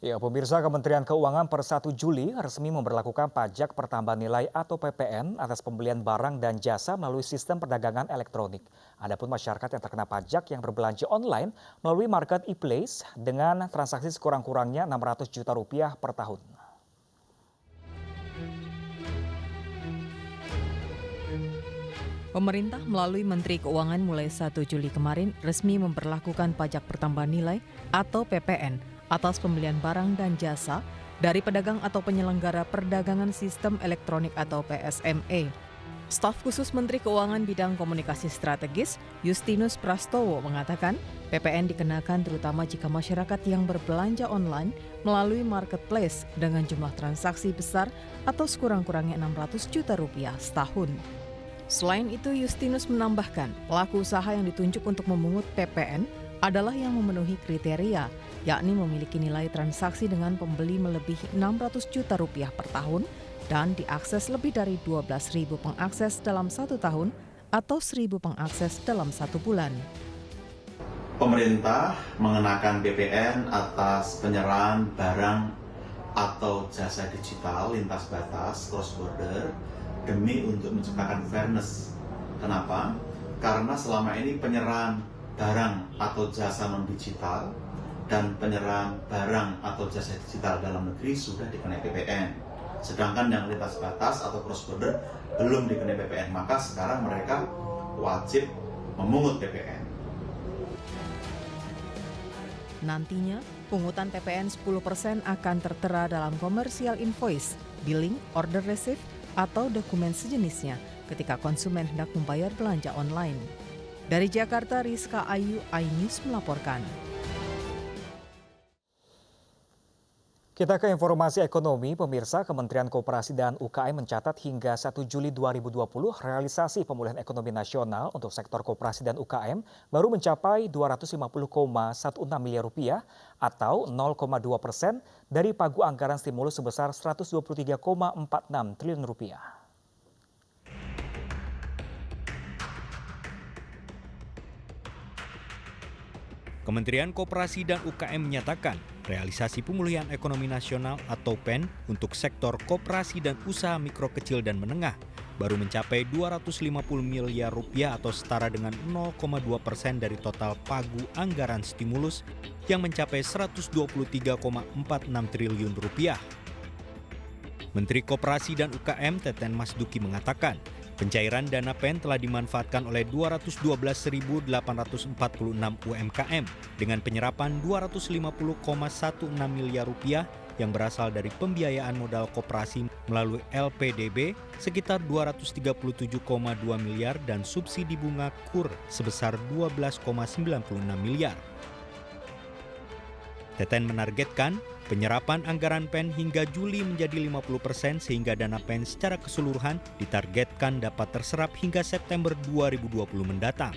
Ya, pemirsa Kementerian Keuangan per 1 Juli resmi memberlakukan pajak pertambahan nilai atau PPN atas pembelian barang dan jasa melalui sistem perdagangan elektronik. Adapun masyarakat yang terkena pajak yang berbelanja online melalui market e-place dengan transaksi sekurang-kurangnya 600 juta rupiah per tahun. Pemerintah melalui Menteri Keuangan mulai 1 Juli kemarin resmi memperlakukan pajak pertambahan nilai atau PPN atas pembelian barang dan jasa dari pedagang atau penyelenggara perdagangan sistem elektronik atau PSME. Staf khusus Menteri Keuangan bidang komunikasi strategis, Justinus Prastowo mengatakan, PPN dikenakan terutama jika masyarakat yang berbelanja online melalui marketplace dengan jumlah transaksi besar atau sekurang-kurangnya 600 juta rupiah setahun. Selain itu, Justinus menambahkan, pelaku usaha yang ditunjuk untuk memungut PPN adalah yang memenuhi kriteria, yakni memiliki nilai transaksi dengan pembeli melebihi 600 juta rupiah per tahun dan diakses lebih dari 12.000 pengakses dalam 1 tahun atau 1.000 pengakses dalam 1 bulan. Pemerintah mengenakan PPN atas penyerahan barang atau jasa digital lintas batas cross border demi untuk menciptakan fairness. Kenapa? Karena selama ini penyerahan barang atau jasa non-digital dan penyerahan barang atau jasa digital dalam negeri sudah dikenai PPN. Sedangkan yang lintas batas atau cross border belum dikenai PPN, maka sekarang mereka wajib memungut PPN. Nantinya, pungutan PPN 10% akan tertera dalam komersial invoice, billing, order receipt, atau dokumen sejenisnya ketika konsumen hendak membayar belanja online. Dari Jakarta, Rizka Ayu, iNews melaporkan. Kita ke informasi ekonomi, pemirsa. Kementerian Koperasi dan UKM mencatat hingga 1 Juli 2020 realisasi pemulihan ekonomi nasional untuk sektor koperasi dan UKM baru mencapai 250,16 miliar rupiah atau 0,2% dari pagu anggaran stimulus sebesar 123,46 triliun rupiah. Kementerian Koperasi dan UKM menyatakan realisasi pemulihan ekonomi nasional atau PEN untuk sektor koperasi dan usaha mikro kecil dan menengah baru mencapai 250 miliar rupiah atau setara dengan 0,2% dari total pagu anggaran stimulus yang mencapai 123,46 triliun rupiah. Menteri Koperasi dan UKM Teten Masduki mengatakan, pencairan dana PEN telah dimanfaatkan oleh 212.846 UMKM dengan penyerapan 250,16 miliar rupiah yang berasal dari pembiayaan modal koperasi melalui LPDB sekitar 237,2 miliar dan subsidi bunga KUR sebesar 12,96 miliar. Teten menargetkan penyerapan anggaran PEN hingga Juli menjadi 50% sehingga dana PEN secara keseluruhan ditargetkan dapat terserap hingga September 2020 mendatang.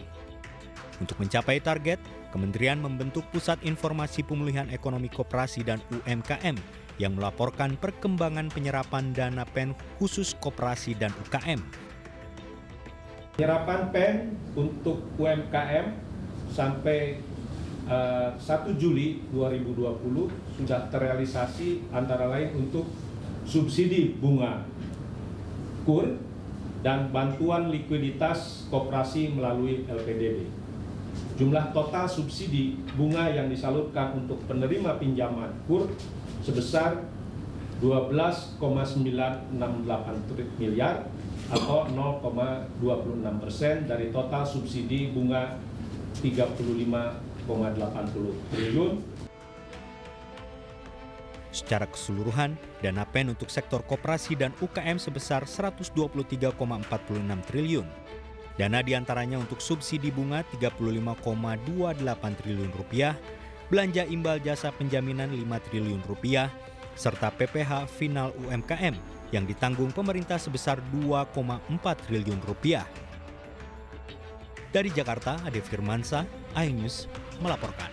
Untuk mencapai target, Kementerian membentuk Pusat Informasi Pemulihan Ekonomi Koperasi dan UMKM yang melaporkan perkembangan penyerapan dana PEN khusus koperasi dan UKM. Penyerapan PEN untuk UMKM sampai 1 Juli 2020 sudah terrealisasi antara lain untuk subsidi bunga KUR dan bantuan likuiditas koperasi melalui LPDB. Jumlah total subsidi bunga yang disalurkan untuk penerima pinjaman KUR sebesar 12,968 miliar atau 0,26% dari total subsidi bunga 35,80 triliun. Secara keseluruhan, dana PEN untuk sektor koperasi dan UKM sebesar 123,46 triliun. Dana diantaranya untuk subsidi bunga 35,28 triliun rupiah, belanja imbal jasa penjaminan 5 triliun rupiah, serta PPh final UMKM yang ditanggung pemerintah sebesar 2,4 triliun rupiah. Dari Jakarta, Ade Firmansyah, iNews melaporkan.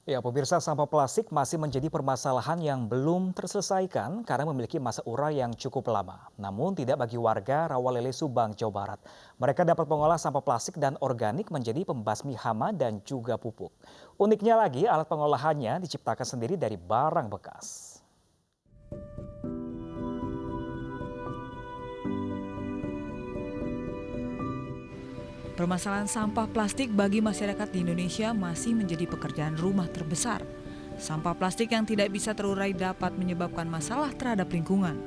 Ya, pemirsa, sampah plastik masih menjadi permasalahan yang belum terselesaikan karena memiliki masa ura yang cukup lama. Namun tidak bagi warga Rawalele, Subang, Jawa Barat. Mereka dapat mengolah sampah plastik dan organik menjadi pembasmi hama dan juga pupuk. Uniknya lagi, alat pengolahannya diciptakan sendiri dari barang bekas. Permasalahan sampah plastik bagi masyarakat di Indonesia masih menjadi pekerjaan rumah terbesar. Sampah plastik yang tidak bisa terurai dapat menyebabkan masalah terhadap lingkungan.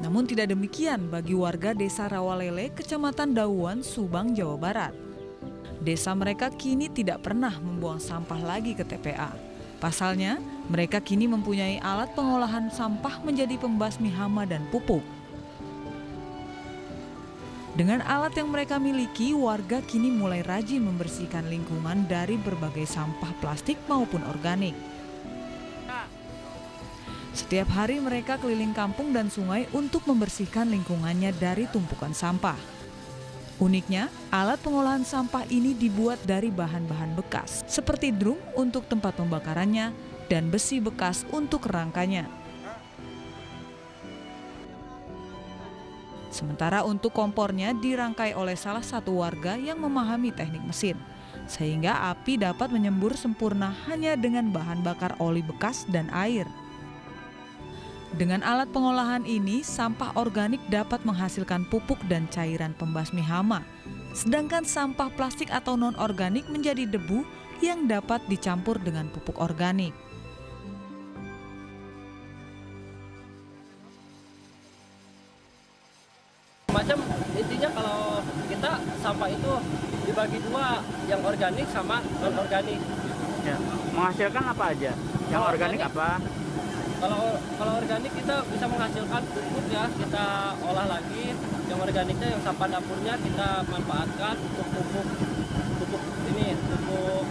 Namun tidak demikian bagi warga Desa Rawalele, Kecamatan Dauan, Subang, Jawa Barat. Desa mereka kini tidak pernah membuang sampah lagi ke TPA. Pasalnya, mereka kini mempunyai alat pengolahan sampah menjadi pembasmi hama dan pupuk. Dengan alat yang mereka miliki, warga kini mulai rajin membersihkan lingkungan dari berbagai sampah plastik maupun organik. Setiap hari mereka keliling kampung dan sungai untuk membersihkan lingkungannya dari tumpukan sampah. Uniknya, alat pengolahan sampah ini dibuat dari bahan-bahan bekas, seperti drum untuk tempat pembakarannya dan besi bekas untuk rangkanya. Sementara untuk kompornya dirangkai oleh salah satu warga yang memahami teknik mesin, sehingga api dapat menyembur sempurna hanya dengan bahan bakar oli bekas dan air. Dengan alat pengolahan ini, sampah organik dapat menghasilkan pupuk dan cairan pembasmi hama, sedangkan sampah plastik atau non-organik menjadi debu yang dapat dicampur dengan pupuk organik. Macam intinya kalau kita sampah itu dibagi dua, yang organik sama non organik. Ya, menghasilkan apa aja? Yang organik apa? Kalau organik kita bisa menghasilkan pupuk ya, kita olah lagi. Yang organiknya yang sampah dapurnya kita manfaatkan untuk pupuk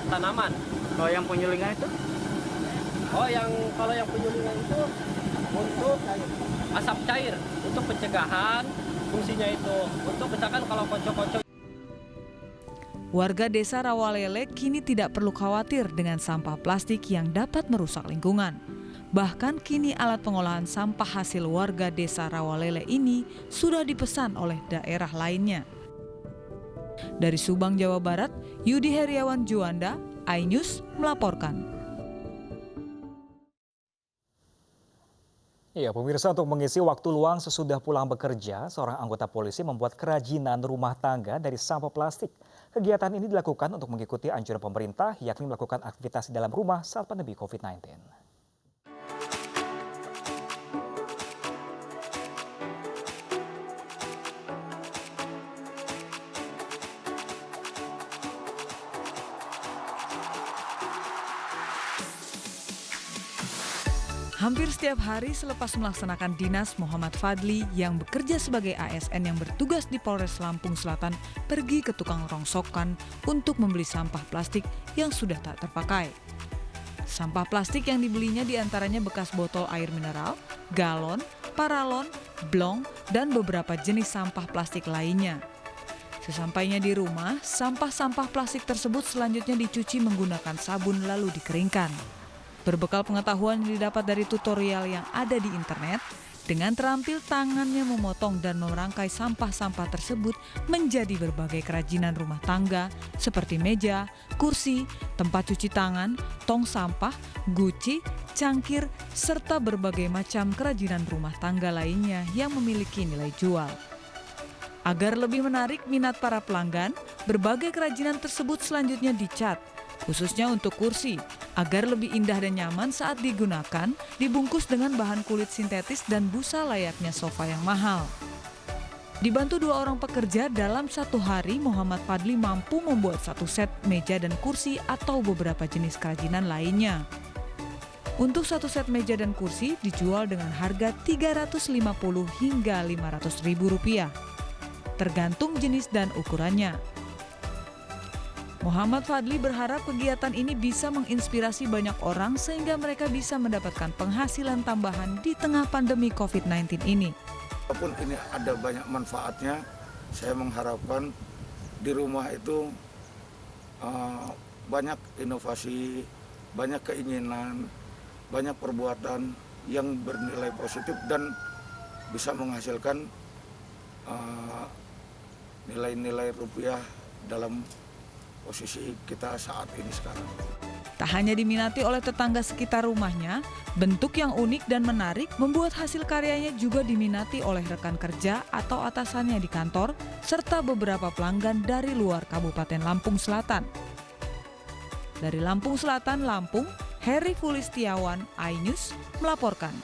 tanaman. Kalau yang penyulingan itu? Kalau yang penyulingan itu untuk asap cair, untuk pencegahan. Fungsinya itu untuk misalkan kalau kocok-kocok. Warga Desa Rawalele kini tidak perlu khawatir dengan sampah plastik yang dapat merusak lingkungan. Bahkan kini alat pengolahan sampah hasil warga Desa Rawalele ini sudah dipesan oleh daerah lainnya. Dari Subang, Jawa Barat, Yudi Heriawan Juanda, iNews melaporkan. Ya, pemirsa, untuk mengisi waktu luang sesudah pulang bekerja, seorang anggota polisi membuat kerajinan rumah tangga dari sampah plastik. Kegiatan ini dilakukan untuk mengikuti anjuran pemerintah, yakni melakukan aktivitas di dalam rumah saat pandemi COVID-19. Hampir setiap hari selepas melaksanakan dinas, Muhammad Fadli yang bekerja sebagai ASN yang bertugas di Polres Lampung Selatan pergi ke tukang rongsokan untuk membeli sampah plastik yang sudah tak terpakai. Sampah plastik yang dibelinya diantaranya bekas botol air mineral, galon, paralon, blong, dan beberapa jenis sampah plastik lainnya. Sesampainya di rumah, sampah-sampah plastik tersebut selanjutnya dicuci menggunakan sabun lalu dikeringkan. Berbekal pengetahuan yang didapat dari tutorial yang ada di internet, dengan terampil tangannya memotong dan merangkai sampah-sampah tersebut menjadi berbagai kerajinan rumah tangga seperti meja, kursi, tempat cuci tangan, tong sampah, guci, cangkir, serta berbagai macam kerajinan rumah tangga lainnya yang memiliki nilai jual. Agar lebih menarik minat para pelanggan, berbagai kerajinan tersebut selanjutnya dicat, khususnya untuk kursi, agar lebih indah dan nyaman saat digunakan, dibungkus dengan bahan kulit sintetis dan busa layaknya sofa yang mahal. Dibantu 2 orang pekerja, dalam 1 hari Muhammad Fadli mampu membuat 1 set meja dan kursi atau beberapa jenis kerajinan lainnya. Untuk 1 set meja dan kursi dijual dengan harga Rp350 hingga Rp500.000, tergantung jenis dan ukurannya. Muhammad Fadli berharap kegiatan ini bisa menginspirasi banyak orang sehingga mereka bisa mendapatkan penghasilan tambahan di tengah pandemi COVID-19 ini. Walaupun ini ada banyak manfaatnya, saya mengharapkan di rumah itu banyak inovasi banyak keinginan, banyak perbuatan yang bernilai positif dan bisa menghasilkan nilai-nilai rupiah dalam posisi kita saat ini sekarang. Tak hanya diminati oleh tetangga sekitar rumahnya, bentuk yang unik dan menarik membuat hasil karyanya juga diminati oleh rekan kerja atau atasannya di kantor, serta beberapa pelanggan dari luar Kabupaten Lampung Selatan. Dari Lampung Selatan, Lampung, Heri Fulistiawan, iNews melaporkan.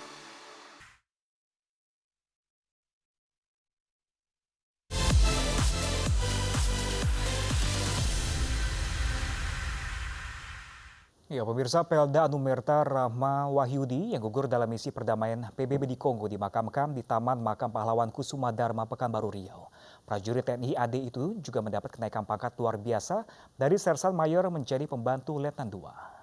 Ya, pemirsa, Pelda Anumerta Rahma Wahyudi yang gugur dalam misi perdamaian PBB di Kongo dimakamkan di Taman Makam Pahlawan Kusuma Dharma Pekanbaru Riau. Prajurit TNI AD itu juga mendapat kenaikan pangkat luar biasa dari Sersan Mayor menjadi Pembantu Letnan 2.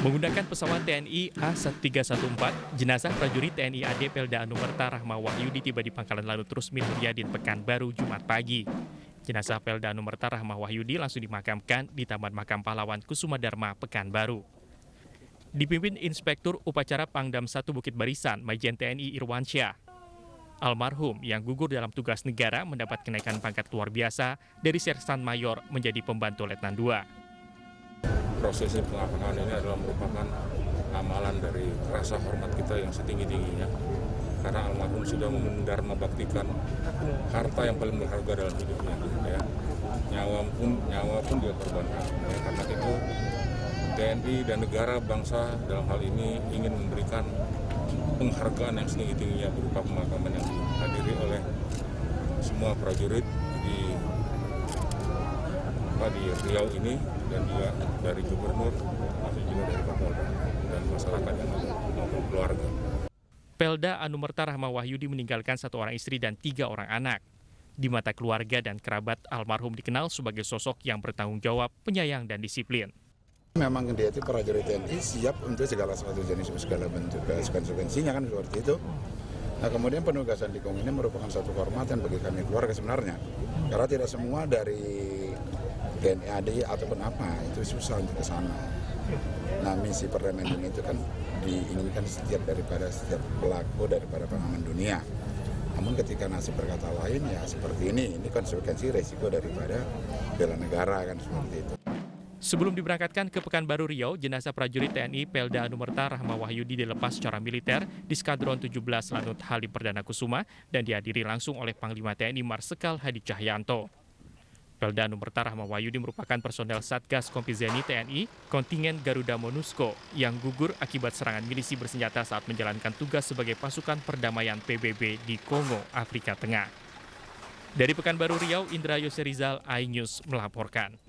Menggunakan pesawat TNI A1314, jenazah prajurit TNI AD Pelda Anumerta Rahma Wahyudi tiba di Pangkalan Lanut Rusmin Mulyadin Pekanbaru Jumat pagi. Jenazah Pelda Anumerta Rahma Wahyudi langsung dimakamkan di Taman Makam Pahlawan Kusuma Dharma Pekanbaru. Dipimpin Inspektur Upacara Pangdam 1 Bukit Barisan, Majen TNI Irwansyah. Almarhum yang gugur dalam tugas negara mendapat kenaikan pangkat luar biasa dari Sersan Mayor menjadi Pembantu Letnan 2. Prosesi pengamanan ini adalah merupakan amalan dari rasa hormat kita yang setinggi-tingginya. Karena almarhum sudah mendharma baktikan harta yang paling berharga dalam hidupnya. Ya. Nyawa pun dia korbankan. Ya. Karena itu TNI dan negara bangsa dalam hal ini ingin memberikan penghargaan yang setinggi-tingginya berupa pemakaman yang dihadiri oleh semua prajurit di Riau ini dan juga dari gubernur, masih juga dari Kapolda dan masyarakat yang ada maupun keluarga. Pelda Anumerta Rahma Wahyudi meninggalkan 1 orang istri dan 3 orang anak. Di mata keluarga dan kerabat, almarhum dikenal sebagai sosok yang bertanggung jawab, penyayang dan disiplin. Memang dia itu prajurit TNI siap untuk segala sesuatu jenis segala bentuk konsekuensinya kan seperti itu. Nah kemudian penugasan di Kongo ini merupakan satu kehormatan bagi kami keluarga sebenarnya. Karena tidak semua dari TNI AD ataupun apa, itu susah untuk ke sana. Nah misi perdamaian itu kan diinginkan setiap pelaku daripada pengaman dunia. Namun ketika nasib berkata lain ya seperti ini konsekuensi resiko daripada bela negara kan seperti itu. Sebelum diberangkatkan ke Pekanbaru Riau, jenazah prajurit TNI Pelda Anumerta Rahma Wahyudi dilepas secara militer di Skadron 17 Lanut Halim Perdana Kusuma dan dihadiri langsung oleh Panglima TNI Marsikal Hadi Cahyanto. Pelda Anumerta Rahma Wahyudi merupakan personel Satgas Kompizeni TNI kontingen Garuda Monusco yang gugur akibat serangan milisi bersenjata saat menjalankan tugas sebagai pasukan perdamaian PBB di Kongo, Afrika Tengah. Dari Pekanbaru Riau, Indra Yoserizal, iNews melaporkan.